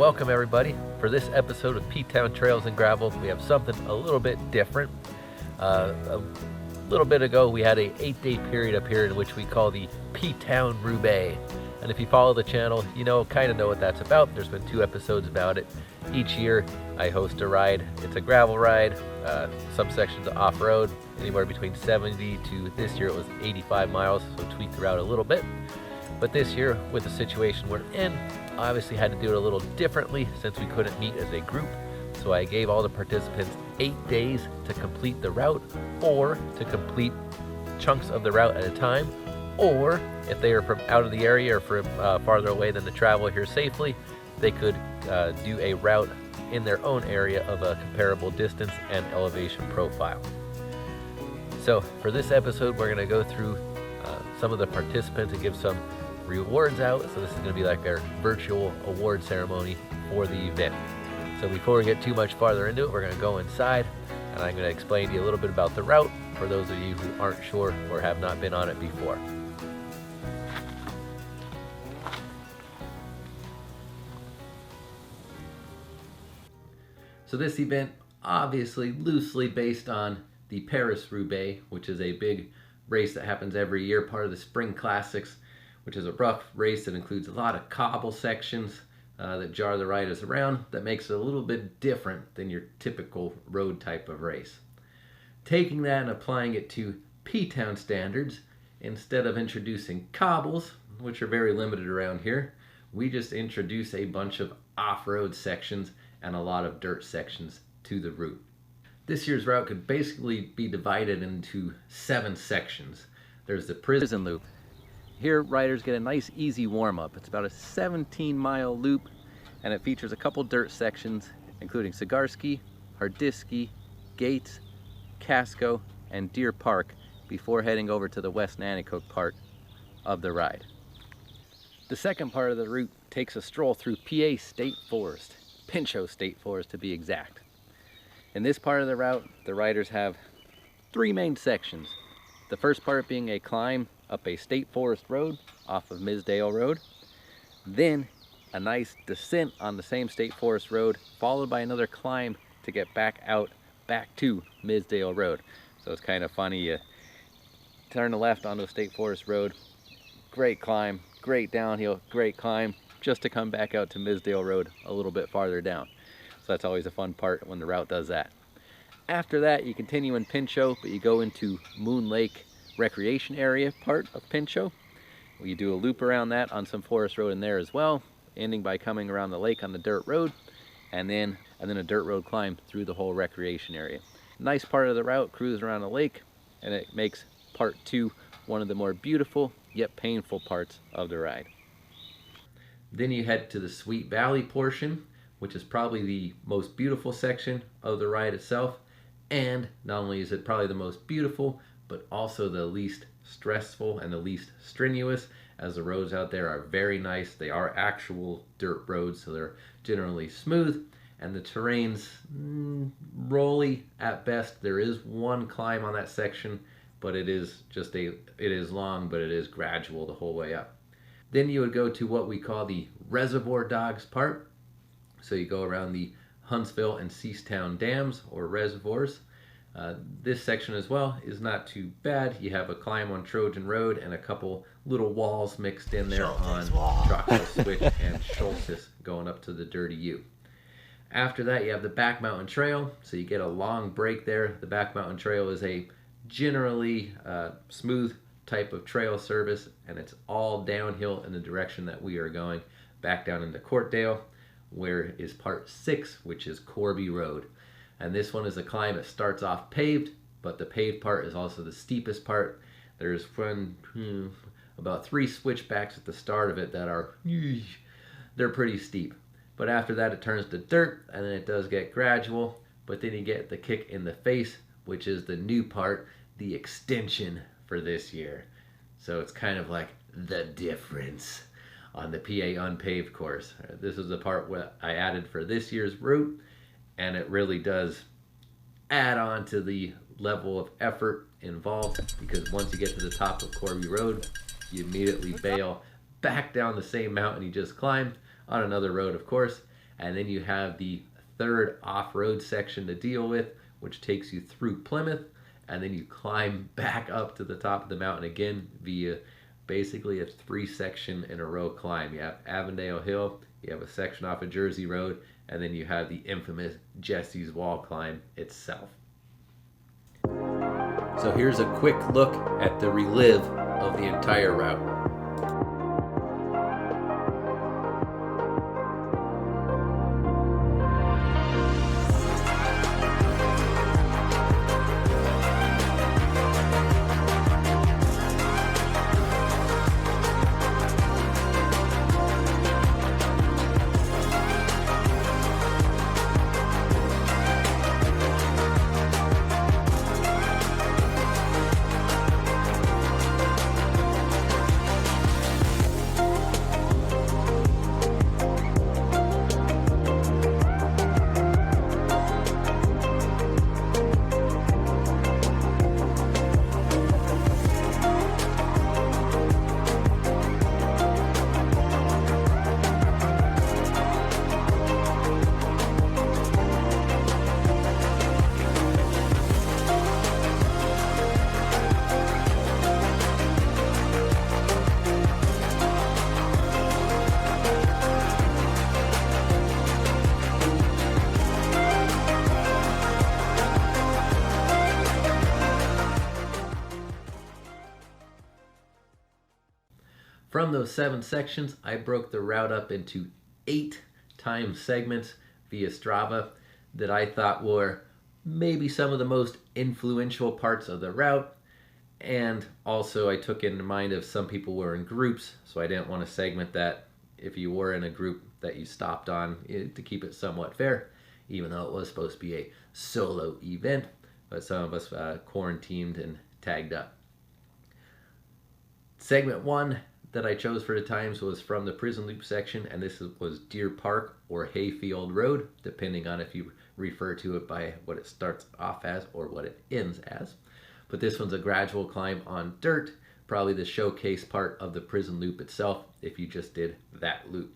welcome everybody. For this episode of P-Town Trails and Gravel, we have something a little bit different. A little bit ago, we had a 8-day period up here in which we call the P-Town Roubaix. And if you follow the channel, you kind of know what that's about. There's been 2 episodes about it. Each year, I host a ride. It's a gravel ride, some sections off-road, anywhere between 70 to, this year it was 85 miles, so tweak the route a little bit. But this year, with the situation we're in, obviously had to do it a little differently since we couldn't meet as a group. So I gave all the participants 8 days to complete the route, or to complete chunks of the route at a time, or if they are from out of the area or from farther away than to travel here safely, they could do a route in their own area of a comparable distance and elevation profile. So for this episode, we're going to go through some of the participants and give some rewards out. So this is going to be like our virtual award ceremony for the event. So before we get too much farther into it, we're going to go inside and I'm going to explain to you a little bit about the route for those of you who aren't sure or have not been on it before. So this event, obviously loosely based on the Paris-Roubaix, which is a big race that happens every year, part of the Spring Classics, which is a rough race that includes a lot of cobble sections that jar the riders around, that makes it a little bit different than your typical road type of race. Taking that and applying it to P-Town standards, instead of introducing cobbles, which are very limited around here, we just introduce a bunch of off-road sections and a lot of dirt sections to the route. This year's route could basically be divided into 7 sections. There's the prison loop. Here riders get a nice easy warm-up. It's about a 17-mile loop and it features a couple dirt sections including Sigarski, Hardiski, Gates, Casco, and Deer Park before heading over to the West Nanticoke part of the ride. The second part of the route takes a stroll through PA State Forest, Pinchot State Forest to be exact. In this part of the route, the riders have 3 main sections. The first part being a climb up a state forest road off of Misdale Road, then a nice descent on the same state forest road, followed by another climb to get back to Misdale Road. So it's kind of funny, you turn left onto a state forest road, great climb, great downhill, great climb, just to come back out to Misdale Road a little bit farther down. So that's always a fun part when the route does that. After that, you continue in Pinchot, but you go into Moon Lake recreation area part of Pinchot. You do a loop around that on some forest road in there as well, ending by coming around the lake on the dirt road, and then a dirt road climb through the whole recreation area. Nice part of the route, cruise around the lake, and it makes part 2 one of the more beautiful yet painful parts of the ride. Then you head to the Sweet Valley portion, which is probably the most beautiful section of the ride itself, and not only is it probably the most beautiful, but also the least stressful and the least strenuous, as the roads out there are very nice. They are actual dirt roads, so they're generally smooth, and the terrain's rolly at best. There is one climb on that section, but it is long, but it is gradual the whole way up. Then you would go to what we call the Reservoir Dogs part. So you go around the Huntsville and Seastown dams or reservoirs. This section as well is not too bad. You have a climb on Trojan Road and a couple little walls mixed in there on Troxel Switch and Schultes going up to the Dirty U. After that, you have the Back Mountain Trail, so you get a long break there. The Back Mountain Trail is a generally smooth type of trail service, and it's all downhill in the direction that we are going, back down into Courtdale, where is part 6, which is Corby Road. And this one is a climb that starts off paved, but the paved part is also the steepest part. There's about 3 switchbacks at the start of it that are, they're pretty steep. But after that it turns to dirt, and then it does get gradual, but then you get the kick in the face, which is the new part, the extension for this year. So it's kind of like the difference on the PA unpaved course. This is the part where I added for this year's route, and it really does add on to the level of effort involved, because once you get to the top of Corby Road, you immediately bail back down the same mountain you just climbed on another road, of course, And then you have the third off-road section to deal with, which takes you through Plymouth, and then you climb back up to the top of the mountain again via basically a 3-section in a row climb. You have Avondale Hill, you have a section off of Jersey Road, and then you have the infamous Jesse's Wall climb itself. So here's a quick look at the relive of the entire route. From those 7 sections, I broke the route up into 8 time segments via Strava that I thought were maybe some of the most influential parts of the route. And also I took into mind if some people were in groups, so I didn't want to segment that if you were in a group that you stopped on, to keep it somewhat fair, even though it was supposed to be a solo event, but some of us quarantined and tagged up. Segment 1 that I chose for the times was from the Prison Loop section, and this was Deer Park or Hayfield Road, depending on if you refer to it by what it starts off as or what it ends as. But this one's a gradual climb on dirt, probably the showcase part of the Prison Loop itself if you just did that loop.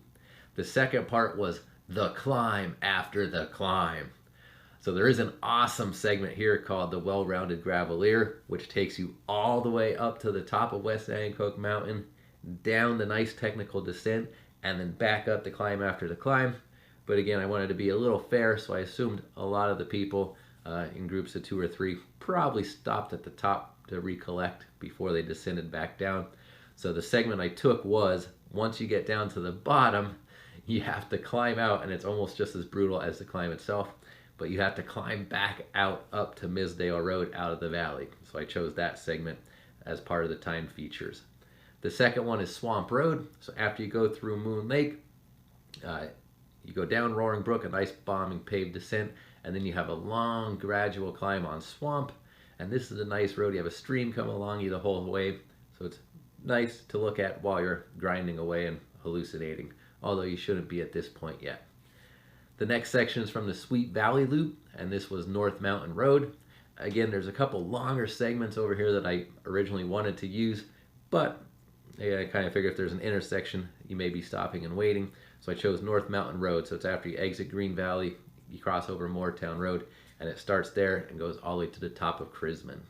The second part was the climb after the climb. So there is an awesome segment here called the Well-Rounded Gravelier, which takes you all the way up to the top of West Ancoke Mountain, down the nice technical descent, and then back up the climb after the climb. But again, I wanted to be a little fair, so I assumed a lot of the people in groups of 2 or 3 probably stopped at the top to recollect before they descended back down. So the segment I took was, once you get down to the bottom, you have to climb out, and it's almost just as brutal as the climb itself, but you have to climb back out up to Misdale Road out of the valley. So I chose that segment as part of the time features. The second one is Swamp Road. So after you go through Moon Lake, you go down Roaring Brook, a nice bombing paved descent, and then you have a long gradual climb on Swamp. And this is a nice road. You have a stream coming along you the whole way, so it's nice to look at while you're grinding away and hallucinating, although you shouldn't be at this point yet. The next section is from the Sweet Valley Loop, and this was North Mountain Road. Again, there's a couple longer segments over here that I originally wanted to use, but I kind of figured if there's an intersection, you may be stopping and waiting. So I chose North Mountain Road. So it's after you exit Green Valley, you cross over Moortown Road, and it starts there and goes all the way to the top of Crisman.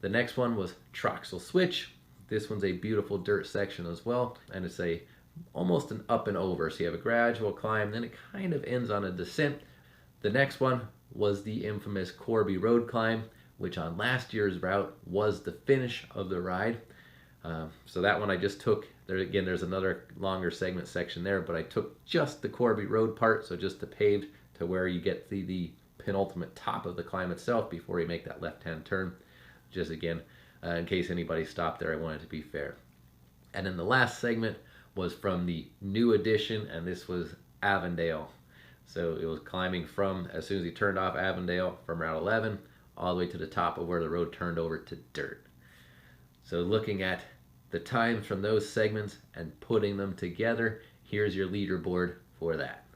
The next one was Troxel Switch. This one's a beautiful dirt section as well, and it's almost an up and over. So you have a gradual climb, then it kind of ends on a descent. The next one was the infamous Corby Road climb, which on last year's route was the finish of the ride. So that one I just took, there's another longer segment section there, but I took just the Corby Road part, so just the paved to where you get the penultimate top of the climb itself before you make that left-hand turn. Just again, in case anybody stopped there, I wanted to be fair. And then the last segment was from the new edition, and this was Avondale. So it was climbing from, as soon as you turned off Avondale from Route 11, all the way to the top of where the road turned over to dirt. So looking at the times from those segments and putting them together, here's your leaderboard for that.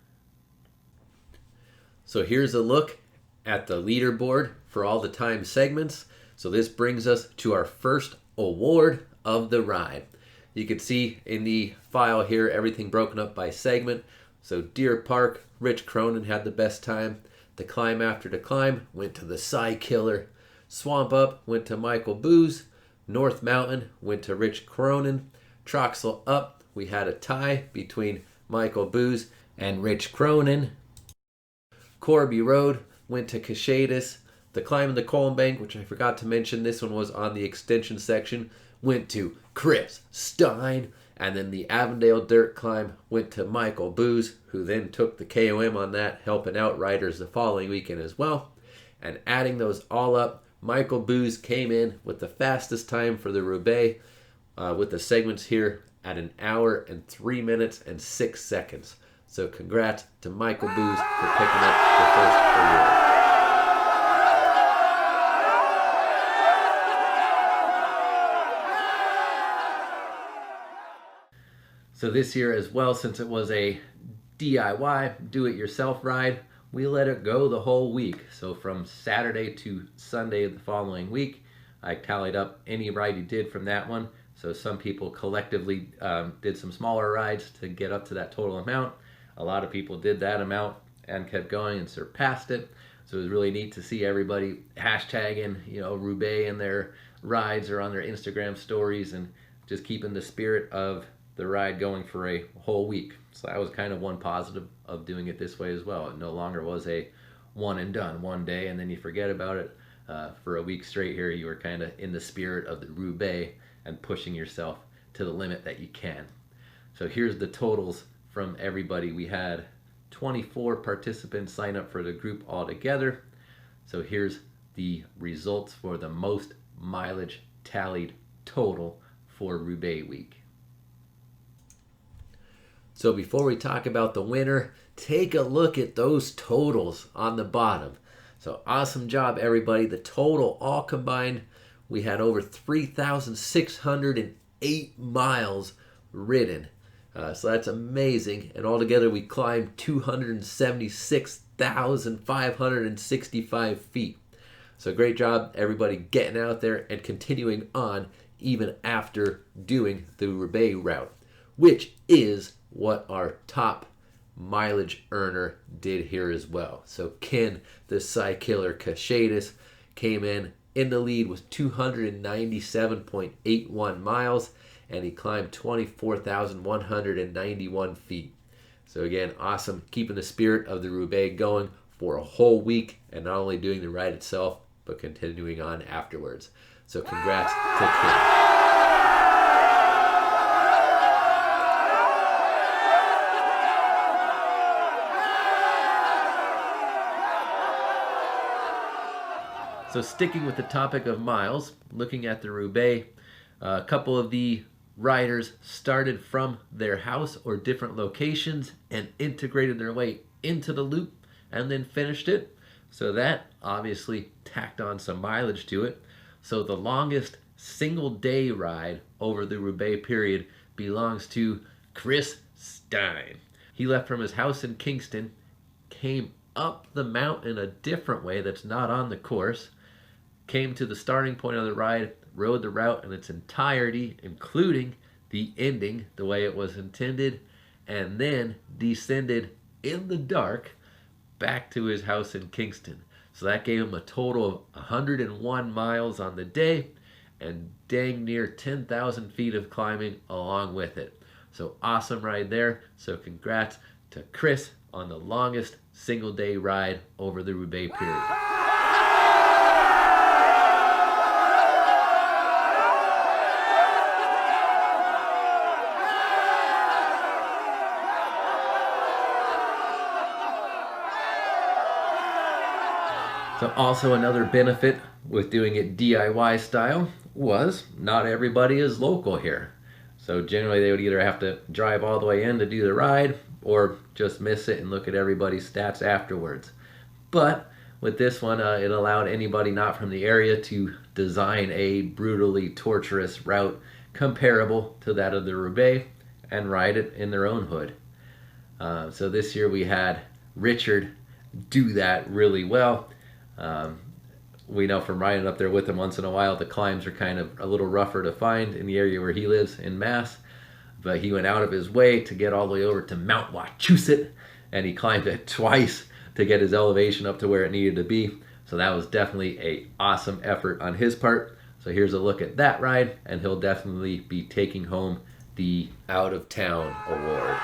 So here's a look at the leaderboard for all the time segments. So this brings us to our first award of the ride. You can see in the file here everything broken up by segment. So Deer Park, Rich Cronin had the best time. The climb after the climb went to the Psy Killer. Swamp Up went to Michael Booz. North Mountain went to Rich Cronin. Troxel Up, we had a tie between Michael Booz and Rich Cronin. Corby Road went to Cashadis. The climb in the Colin Bank, which I forgot to mention, this one was on the extension section, went to Chris Stine. And then the Avondale Dirt Climb went to Michael Booz, who then took the KOM on that, helping out riders the following weekend as well. And adding those all up, Michael Booz came in with the fastest time for the Roubaix, with the segments here at 1 hour and 3 minutes and 6 seconds. So congrats to Michael Booz for picking up the first award. So this year as well, since it was a DIY, do-it-yourself ride, we let it go the whole week. So from Saturday to Sunday of the following week, I tallied up any ride you did from that one. So some people collectively did some smaller rides to get up to that total amount. A lot of people did that amount and kept going and surpassed it. So it was really neat to see everybody hashtagging, Roubaix in their rides or on their Instagram stories, and just keeping the spirit of the ride going for a whole week. So that was kind of one positive of doing it this way as well. It no longer was a one and done, one day and then you forget about it. For a week straight here, you were kind of in the spirit of the Roubaix and pushing yourself to the limit that you can. So here's the totals from everybody. We had 24 participants sign up for the group altogether. So here's the results for the most mileage tallied total for Roubaix week. So before we talk about the winner, take a look at those totals on the bottom. So awesome job, everybody. The total all combined, we had over 3,608 miles ridden. So that's amazing. And altogether, we climbed 276,565 feet. So great job, everybody, getting out there and continuing on even after doing the Roubaix route, which is what our top mileage earner did here as well. So Ken, the Psy Killer Cashadis, came in the lead with 297.81 miles, and he climbed 24,191 feet. So again, awesome, keeping the spirit of the Roubaix going for a whole week, and not only doing the ride itself, but continuing on afterwards. So congrats to Ken. So sticking with the topic of miles, looking at the Roubaix, a couple of the riders started from their house or different locations and integrated their way into the loop and then finished it. So that obviously tacked on some mileage to it. So the longest single day ride over the Roubaix period belongs to Chris Stine. He left from his house in Kingston, came up the mountain a different way that's not on the course, came to the starting point of the ride, rode the route in its entirety, including the ending the way it was intended, and then descended in the dark back to his house in Kingston. So that gave him a total of 101 miles on the day and dang near 10,000 feet of climbing along with it. So awesome ride there. So congrats to Chris on the longest single day ride over the Roubaix period. So also another benefit with doing it DIY style was not everybody is local here. So generally they would either have to drive all the way in to do the ride or just miss it and look at everybody's stats afterwards. But with this one, it allowed anybody not from the area to design a brutally torturous route comparable to that of the Roubaix and ride it in their own hood. So this year we had Richard do that really well. We know from riding up there with him once in a while, the climbs are kind of a little rougher to find in the area where he lives in Mass. but he went out of his way to get all the way over to Mount Wachusett, and he climbed it twice to get his elevation up to where it needed to be. So that was definitely a awesome effort on his part. So here's a look at that ride, and he'll definitely be taking home the Out of Town award.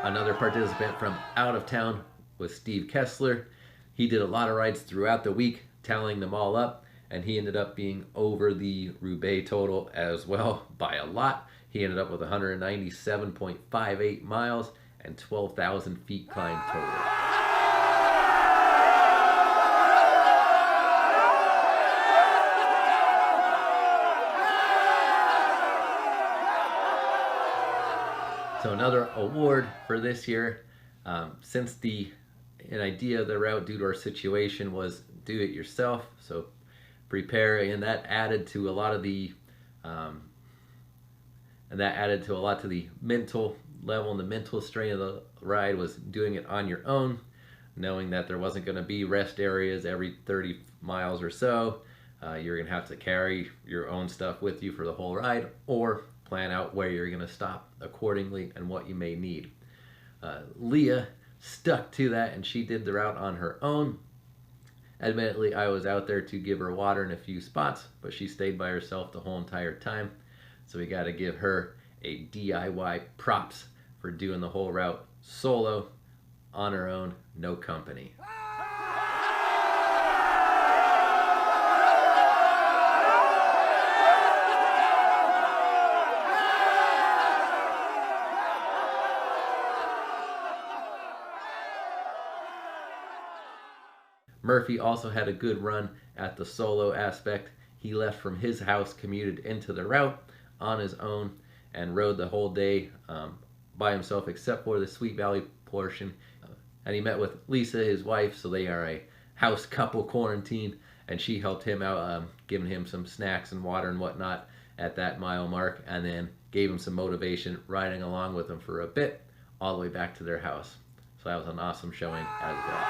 Another participant from Out of Town was Steve Kressler. He did a lot of rides throughout the week, tallying them all up, and he ended up being over the Roubaix total as well by a lot. He ended up with 197.58 miles and 12,000 feet climbed total. So another award for this year, since an idea of the route due to our situation was do it yourself, so prepare, and that added to a lot to the mental level, and the mental strain of the ride was doing it on your own, knowing that there wasn't going to be rest areas every 30 miles or so. You're going to have to carry your own stuff with you for the whole ride, or plan out where you're going to stop accordingly and what you may need. Leah stuck to that, and she did the route on her own. Admittedly, I was out there to give her water in a few spots, but she stayed by herself the whole entire time. So we got to give her a DIY props for doing the whole route solo, on her own, no company. Murphy also had a good run at the solo aspect. He left from his house, commuted into the route on his own, and rode the whole day by himself except for the Sweet Valley portion. And he met with Lisa, his wife, so they are a house couple quarantine, and she helped him out, giving him some snacks and water and whatnot at that mile mark, and then gave him some motivation riding along with him for a bit all the way back to their house. So that was an awesome showing as well.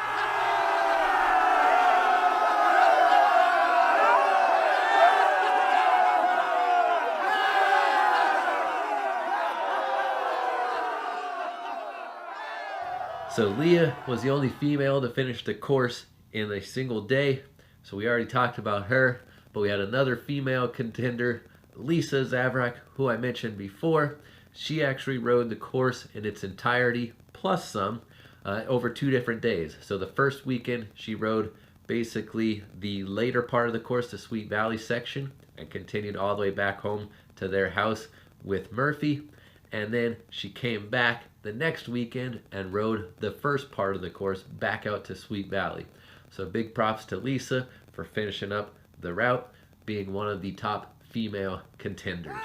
So Leah was the only female to finish the course in a single day. So we already talked about her, but we had another female contender, Lisa Zaverack, who I mentioned before. She actually rode the course in its entirety, plus some, over 2 different days. So the first weekend, she rode basically the later part of the course, the Sweet Valley section, and continued all the way back home to their house with Murphy. And then she came back the next weekend and rode the first part of the course back out to Sweet Valley. So big props to Lisa for finishing up the route, being one of the top female contenders.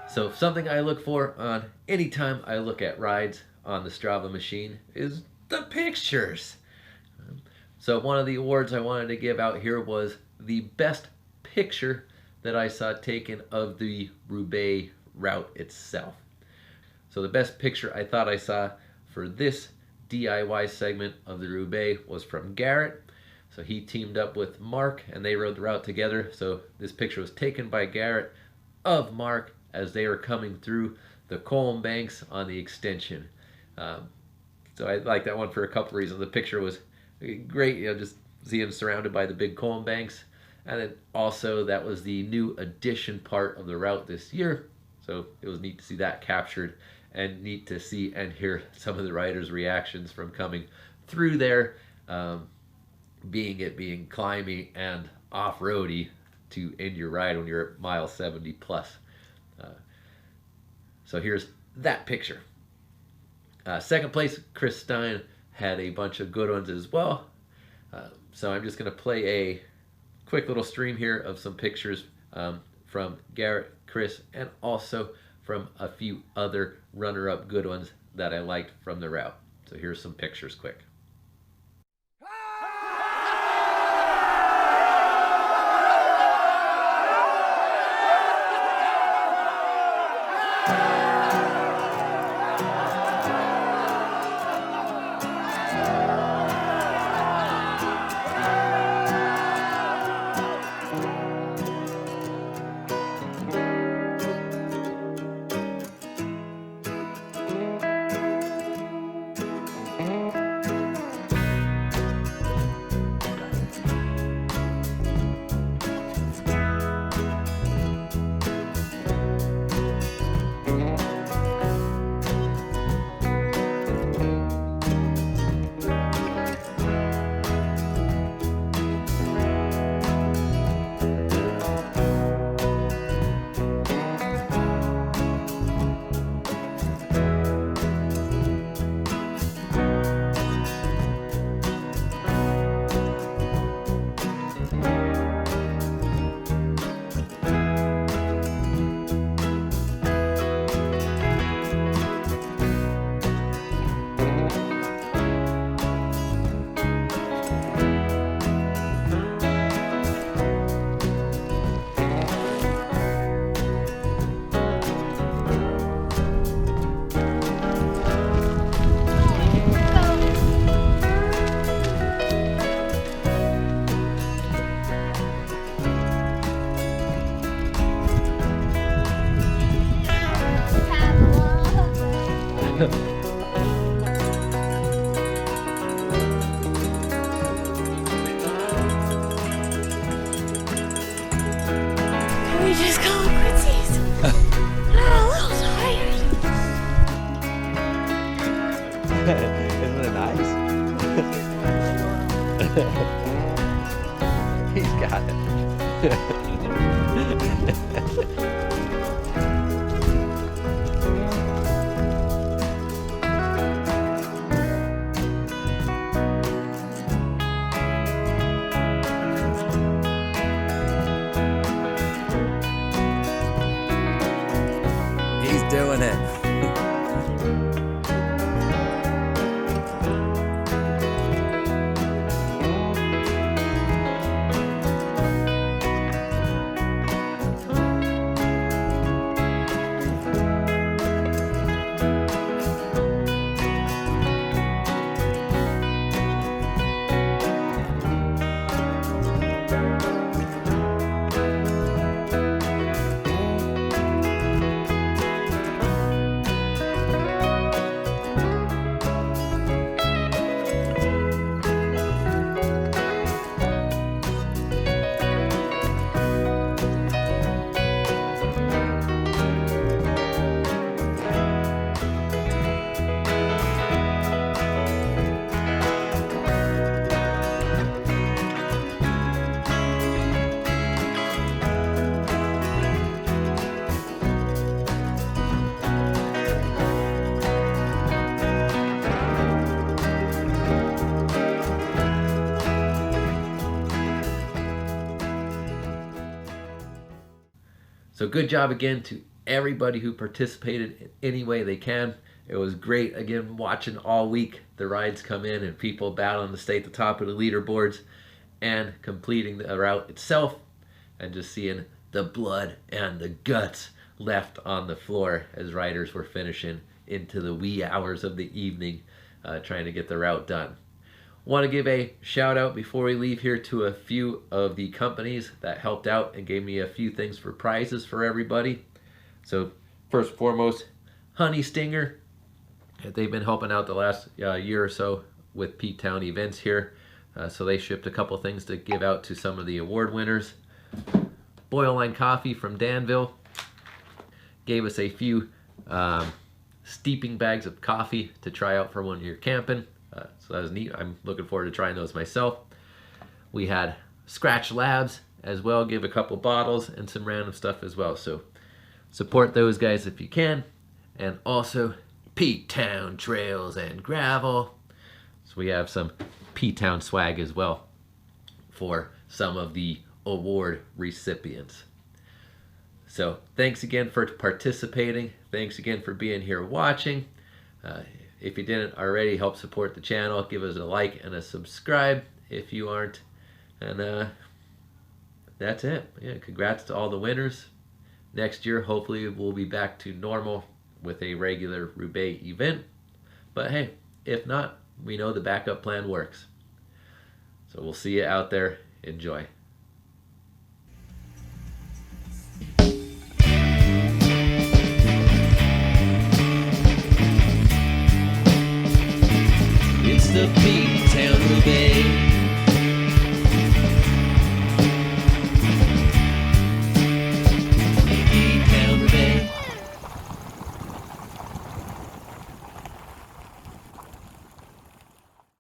So something I look for on any time I look at rides on the Strava machine is the pictures. So one of the awards I wanted to give out here was the best picture that I saw taken of the Roubaix route itself. So the best picture I thought I saw for this DIY segment of the Roubaix was from Garret. So he teamed up with Mark and they rode the route together. So this picture was taken by Garret of Mark as they were coming through the Colm banks on the extension. So I like that one for a couple reasons. The picture was great, just see him surrounded by the big Colm banks. And then also that was the new addition part of the route this year. So it was neat to see that captured, and neat to see and hear some of the riders' reactions from coming through there, being climby and off-roady to end your ride when you're at mile 70 plus. So here's that picture. Second place, Stine had a bunch of good ones as well. So I'm just going to play a quick little stream here of some pictures from Garret, Chris, and also from a few other runner-up good ones that I liked from the route. So here's some pictures quick. We just call it quincies. I'm a little tired. Isn't it nice? He's got it. He's doing it. So good job again to everybody who participated in any way they can. It was great, again, watching all week the rides come in and people battling to stay at the top of the leaderboards and completing the route itself and just seeing the blood and the guts left on the floor as riders were finishing into the wee hours of the evening trying to get the route done. Want to give a shout out before we leave here to a few of the companies that helped out and gave me a few things for prizes for everybody. So first and foremost, Honey Stinger. They've been helping out the last year or so with P-Town events here. So they shipped a couple things to give out to some of the award winners. Boil Line Coffee from Danville gave us a few steeping bags of coffee to try out for when you're camping. So that was neat. I'm looking forward to trying those myself. We had Scratch Labs as well, give a couple bottles and some random stuff as well. So support those guys if you can. And also P-Town Trails and Gravel. So we have some P-Town swag as well for some of the award recipients. So thanks again for participating. Thanks again for being here watching. If you didn't already, help support the channel. Give us a like and a subscribe if you aren't. And that's it. Yeah, congrats to all the winners. Next year, hopefully, we'll be back to normal with a regular Roubaix event. But hey, if not, we know the backup plan works. So we'll see you out there. Enjoy. It's the P-Town Roubaix.